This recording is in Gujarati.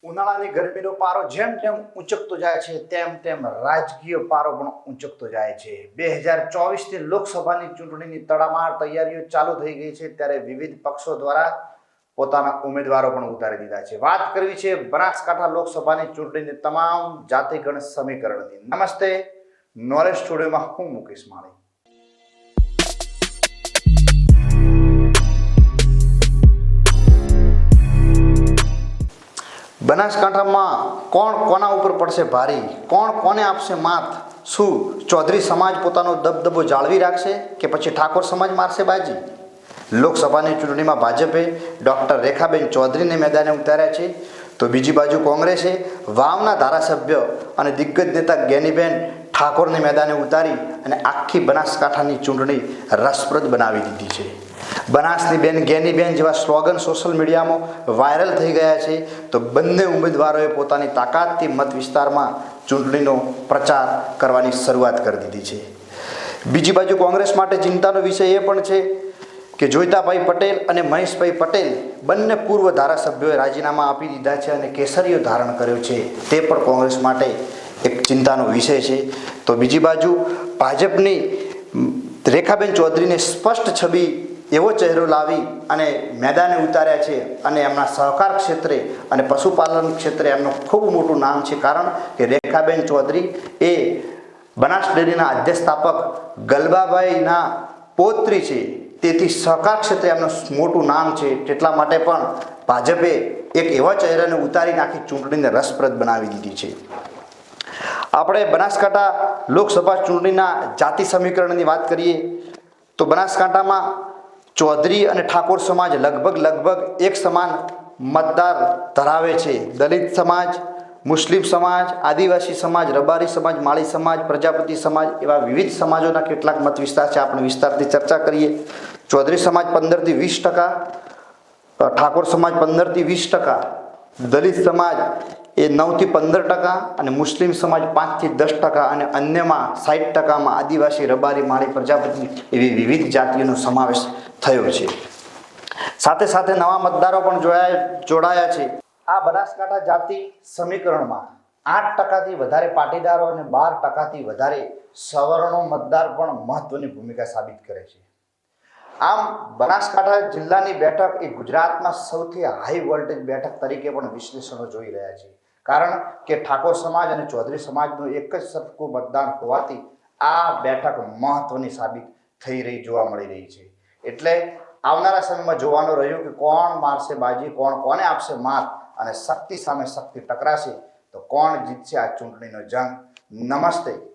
ઉનાળાની ગરમીનો પારો જેમ જેમ ઊંચકતો જાય છે તેમ તેમ રાજકીય પારો પણ ઊંચકતો જાય છે 2024 ની લોકસભાની ચૂંટણીની તડામાર તૈયારીઓ ચાલુ થઈ ગઈ છે ત્યારે વિવિધ પક્ષો દ્વારા પોતાના ઉમેદવારો પણ ઉતારી દીધા છે વાત કરવી છે બનાસકાંઠા લોકસભાની ચૂંટણીની તમામ જાતિગણ સમીકરણની નમસ્તે નોલેજ સ્ટુડિયોમાં હું મુકેશ માળી બનાસકાંઠામાં કોણ કોના ઉપર પડશે ભારી કોણ કોને આપશે માત શું ચૌધરી સમાજ પોતાનો દબદબો જાળવી રાખશે કે પછી ઠાકોર સમાજ મારશે બાજી લોકસભાની ચૂંટણીમાં ભાજપે ડોક્ટર રેખાબેન ચૌધરીને મેદાને ઉતાર્યા છે તો બીજી બાજુ કોંગ્રેસે વાવના ધારાસભ્ય અને દિગ્ગજ નેતા જ્ઞાનીબેન ઠાકોરને મેદાને ઉતારી અને આખી બનાસકાંઠાની ચૂંટણી રસપ્રદ બનાવી દીધી છે બનાસની બેન જ્ઞાનીબેન જેવા સ્લોગન સોશિયલ મીડિયામાં વાયરલ થઈ ગયા છે તો બંને ઉમેદવારોએ પોતાની તાકાતથી મત વિસ્તારમાં ચૂંટણીનો પ્રચાર કરવાની શરૂઆત કરી દીધી છે બીજી બાજુ કોંગ્રેસ માટે ચિંતાનો વિષય એ પણ છે કે જોઈતાભાઈ પટેલ અને મહેશભાઈ પટેલ બંને પૂર્વ ધારાસભ્યોએ રાજીનામા આપી દીધા છે અને કેસરીઓ ધારણ કર્યો છે તે પણ કોંગ્રેસ માટે એક ચિંતાનો વિષય છે તો બીજી બાજુ ભાજપની રેખાબેન ચૌધરીને સ્પષ્ટ છબી એવો ચહેરો લાવી અને મેદાને ઉતાર્યા છે અને એમના સહકાર ક્ષેત્રે અને પશુપાલન ક્ષેત્રે એમનું ખૂબ મોટું નામ છે કારણ કે રેખાબેન ચૌધરી એ બનાસ ડેરીના અધ્યક્ષતાપક ગલબાભાઈના પૌત્રી છે તેથી સહકાર ક્ષેત્રે એમનું મોટું નામ છે એટલા માટે પણ ભાજપે એક એવા ચહેરાને ઉતારી નાખી ચૂંટણીને રસપ્રદ બનાવી દીધી છે આપણે બનાસકાંઠા લોકસભા ચૂંટણીના જાતિ સમીકરણની વાત કરીએ તો બનાસકાંઠામાં ચૌધરી અને ઠાકોર સમાજ લગભગ એક સમાન મતદાર ધરાવે છે દલિત સમાજ મુસ્લિમ સમાજ આદિવાસી સમાજ રબારી સમાજ માળી સમાજ પ્રજાપતિ સમાજ એવા વિવિધ સમાજોના કેટલાક મત વિસ્તાર છે આપણે વિસ્તારથી ચર્ચા કરીએ ચૌધરી સમાજ 15 થી 20%, ઠાકોર સમાજ 15 થી 20%, દલિત સમાજ એ 9 થી 15% અને મુસ્લિમ સમાજ 5 થી 10% અને અન્યમાં 60%માં આદિવાસી રબારી માળી પ્રજાપતિ એવી વિવિધ જાતિઓનો સમાવેશ થયો છે સાથે સાથે નવા મતદારો પણ જોડાયા છે આ બનાસકાંઠા જાતિ સમીકરણમાં 8% થી વધારે પાટીદારો અને 12% થી વધારે સવર્ણો મતદાર પણ મહત્વની ભૂમિકા સાબિત કરે છે આમ બનાસકાંઠા જિલ્લાની બેઠક એ ગુજરાતમાં સૌથી હાઈ વોલ્ટેજ બેઠક તરીકે પણ વિશ્લેષણો જોઈ રહ્યા છે કારણ કે ઠાકોર સમાજ અને ચૌધરી સમાજનું એક જ સરખું મતદાન હોવાથી આ બેઠક મહત્વની સાબિત થઈ રહી જોવા મળી રહી છે એટલે આવનારા સમયમાં જોવાનું રહ્યું કે કોણ મારશે બાજી કોણ કોને આપશે માત અને શક્તિ સામે શક્તિ ટકરાશે તો કોણ જીતશે આ ચૂંટણીનો જંગ નમસ્તે